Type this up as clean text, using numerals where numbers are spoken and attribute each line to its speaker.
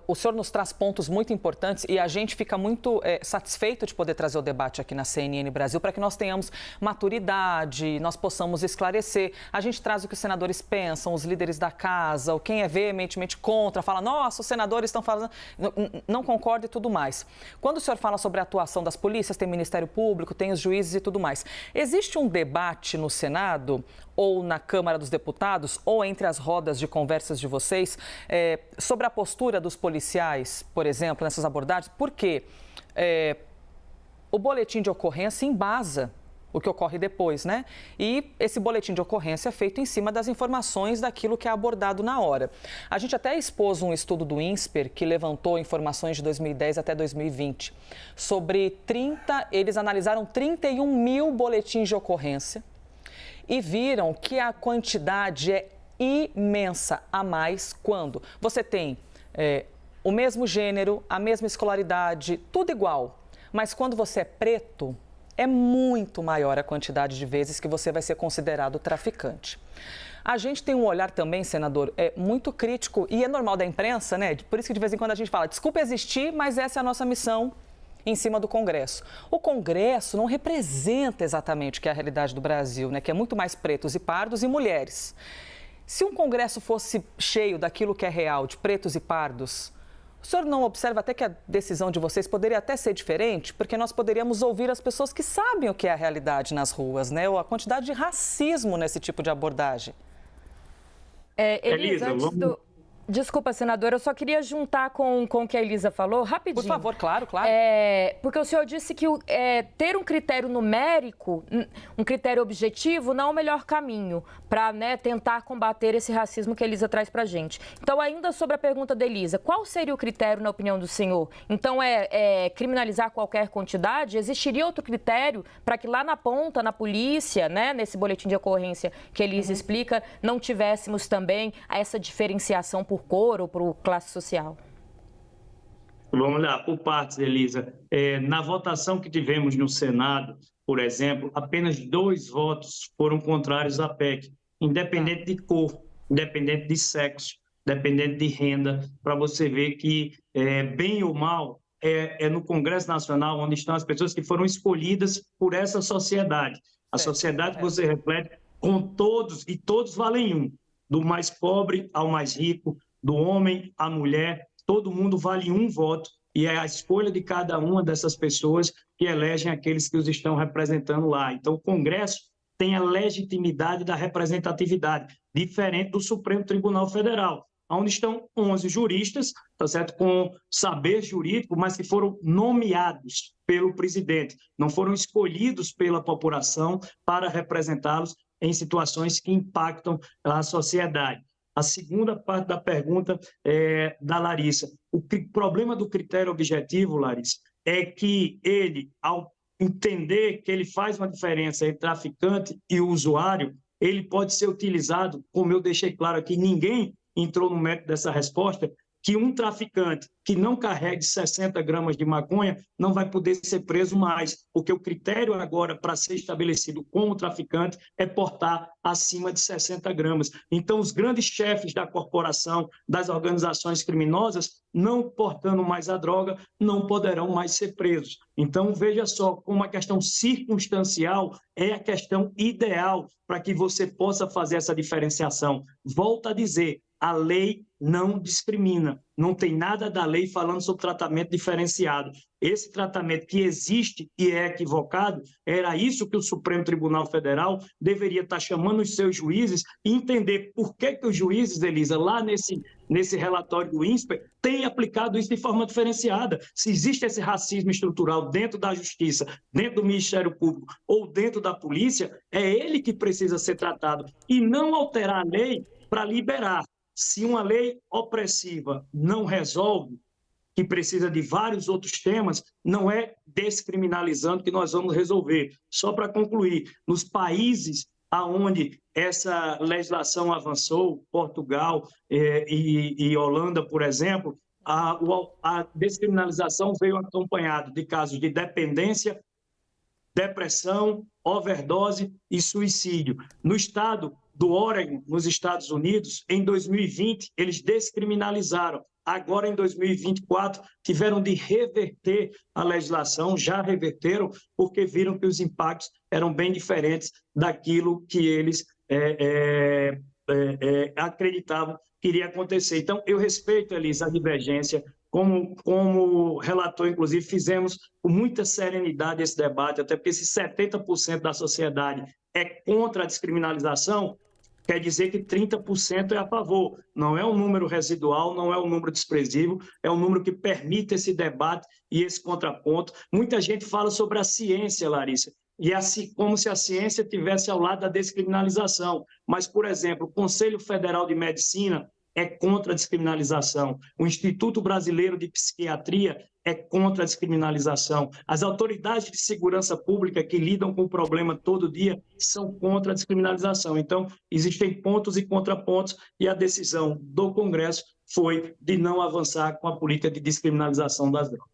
Speaker 1: O senhor nos traz pontos muito importantes e a gente fica muito satisfeito de poder trazer o debate aqui na CNN Brasil para que nós tenhamos maturidade, nós possamos esclarecer. A gente traz o que os senadores pensam, os líderes da casa, ou quem é veementemente contra, fala, nossa, os senadores estão falando, não concorda e tudo mais. Quando o senhor fala sobre a atuação das polícias, tem Ministério Público, tem os juízes e tudo mais. Existe um debate no Senado ou na Câmara dos Deputados, ou entre as rodas de conversas de vocês, sobre a postura dos policiais, por exemplo, nessas abordagens? Porque o boletim de ocorrência embasa o que ocorre depois, né? E esse boletim de ocorrência é feito em cima das informações daquilo que é abordado na hora. A gente até expôs um estudo do INSPER, que levantou informações de 2010 até 2020, sobre eles analisaram 31 mil boletins de ocorrência, e viram que a quantidade é imensa a mais quando você tem o mesmo gênero, a mesma escolaridade, tudo igual. Mas quando você é preto, é muito maior a quantidade de vezes que você vai ser considerado traficante. A gente tem um olhar também, senador, muito crítico, e é normal da imprensa, né? Por isso que de vez em quando a gente fala, desculpa existir, mas essa é a nossa missão em cima do Congresso. O Congresso não representa exatamente o que é a realidade do Brasil, né? Que é muito mais pretos e pardos e mulheres. Se um Congresso fosse cheio daquilo que é real, de pretos e pardos, o senhor não observa até que a decisão de vocês poderia até ser diferente? Porque nós poderíamos ouvir as pessoas que sabem o que é a realidade nas ruas, né? Ou a quantidade de racismo nesse tipo de abordagem.
Speaker 2: Elisa, Desculpa, senadora, eu só queria juntar com o que a Elisa falou, rapidinho.
Speaker 1: Por favor, claro.
Speaker 2: Porque o senhor disse que ter um critério numérico, um critério objetivo, não é o melhor caminho para, né, tentar combater esse racismo que a Elisa traz para a gente. Então, ainda sobre a pergunta da Elisa, qual seria o critério, na opinião do senhor? Então, criminalizar qualquer quantidade? Existiria outro critério para que lá na ponta, na polícia, né, nesse boletim de ocorrência que a Elisa explica, não tivéssemos também essa diferenciação por cor ou por classe social?
Speaker 3: Vamos lá, por partes, Elisa. Na votação que tivemos no Senado, por exemplo, apenas 2 votos foram contrários à PEC, independente de cor, independente de sexo, independente de renda, para você ver que, bem ou mal, é no Congresso Nacional onde estão as pessoas que foram escolhidas por essa sociedade. A sociedade que você reflete com todos, e todos valem um, do mais pobre ao mais rico, do homem à mulher, todo mundo vale um voto e é a escolha de cada uma dessas pessoas que elegem aqueles que os estão representando lá. Então, o Congresso tem a legitimidade da representatividade, diferente do Supremo Tribunal Federal, onde estão 11 juristas, tá certo? Com saber jurídico, mas que foram nomeados pelo presidente, não foram escolhidos pela população para representá-los em situações que impactam a sociedade. A segunda parte da pergunta é da Larissa. O problema do critério objetivo, Larissa, é que ele, ao entender que ele faz uma diferença entre traficante e usuário, ele pode ser utilizado, como eu deixei claro aqui, ninguém entrou no mérito dessa resposta, que um traficante que não carregue 60 gramas de maconha não vai poder ser preso mais, porque o critério agora para ser estabelecido como traficante é portar acima de 60 gramas. Então, os grandes chefes da corporação, das organizações criminosas, não portando mais a droga, não poderão mais ser presos. Então, veja só como a questão circunstancial é a questão ideal para que você possa fazer essa diferenciação. Volto a dizer, a lei não discrimina, não tem nada da lei falando sobre tratamento diferenciado. Esse tratamento que existe e é equivocado, era isso que o Supremo Tribunal Federal deveria estar chamando os seus juízes e entender por que os juízes, Elisa, lá nesse relatório do INSPER, têm aplicado isso de forma diferenciada. Se existe esse racismo estrutural dentro da Justiça, dentro do Ministério Público ou dentro da Polícia, é ele que precisa ser tratado e não alterar a lei para liberar. Se uma lei opressiva não resolve, que precisa de vários outros temas, não é descriminalizando que nós vamos resolver. Só para concluir, nos países aonde essa legislação avançou, Portugal e Holanda, por exemplo, a descriminalização veio acompanhada de casos de dependência, depressão, overdose e suicídio. No estado do Oregon, nos Estados Unidos, em 2020, eles descriminalizaram agora em 2024 tiveram de reverter a legislação, já reverteram, porque viram que os impactos eram bem diferentes daquilo que eles acreditavam que iria acontecer. Então, eu respeito, Elisa, a divergência. Como relator, inclusive, fizemos com muita serenidade esse debate, até porque se 70% da sociedade é contra a descriminalização, quer dizer que 30% é a favor. Não é um número residual, não é um número desprezível, é um número que permite esse debate e esse contraponto. Muita gente fala sobre a ciência, Larissa, e é assim, como se a ciência estivesse ao lado da descriminalização. Mas, por exemplo, o Conselho Federal de Medicina é contra a descriminalização. O Instituto Brasileiro de Psiquiatria é contra a descriminalização. As autoridades de segurança pública que lidam com o problema todo dia são contra a descriminalização. Então, existem pontos e contrapontos e a decisão do Congresso foi de não avançar com a política de descriminalização das drogas.